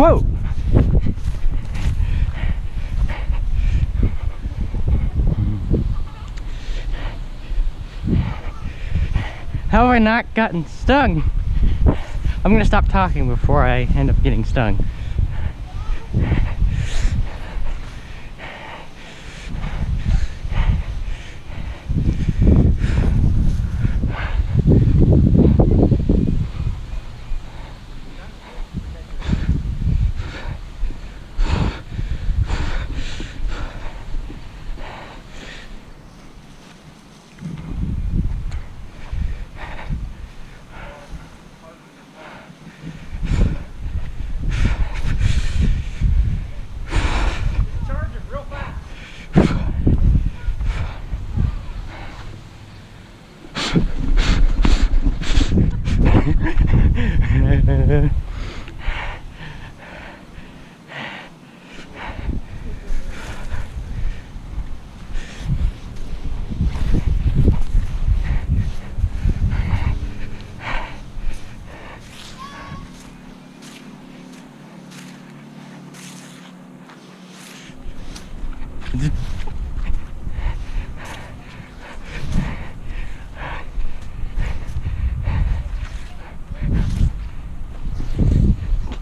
Whoa! How have I not gotten stung? I'm gonna stop talking before I end up getting stung.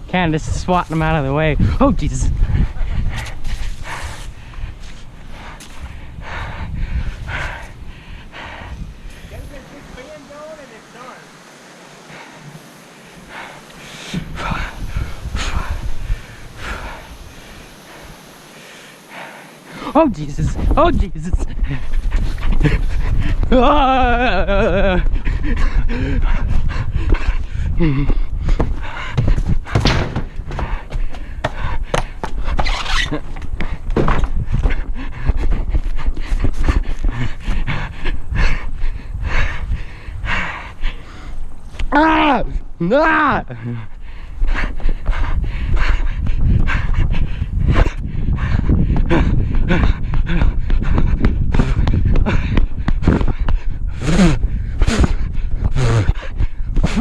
Candace is swatting them out of the way. Oh, Jesus. Oh, Jesus. Oh, Jesus. Ah!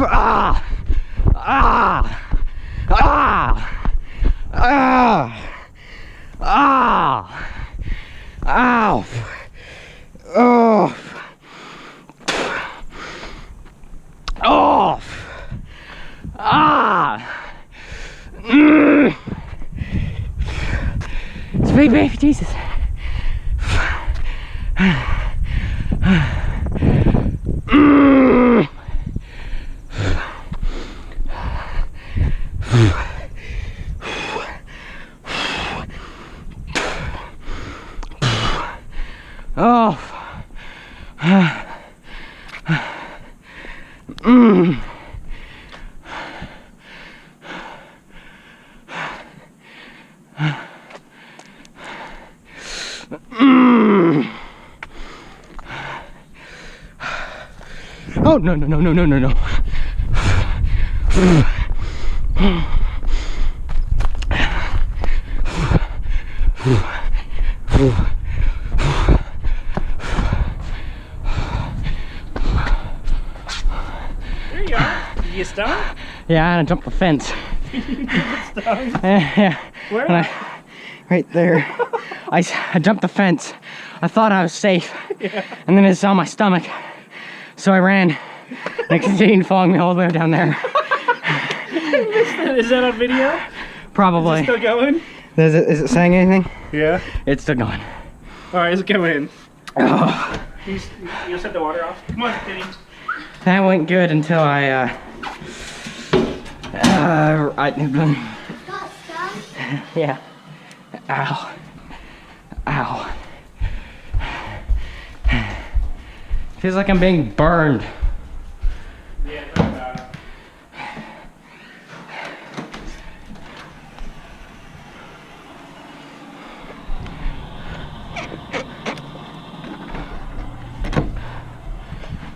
Ah! Ah! Ah! Ah! Ah! Ah! Ow! Oh! Oh! Ah! Mm. It's a big baby, Jesus. Mm. Oh. Mm. Mm. Oh, no, no, no, no, no, no, no. There you are. Did you get stung? Yeah, and I jumped the fence. You get stung? Yeah. Where? And right there. I jumped the fence. I thought I was safe. Yeah. And then it saw my stomach. So I ran. And it continued following me all the way down there. Is that on video? Probably. Is it still going? Is it saying anything? Yeah. It's still going. Alright, it's going. Oh, You'll set the water off. Come on, Kitty. that went good until I yeah. Ow. Ow. Feels like I'm being burned. Yeah, talk about it.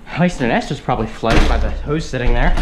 At least the nest was probably flooded by the hose sitting there.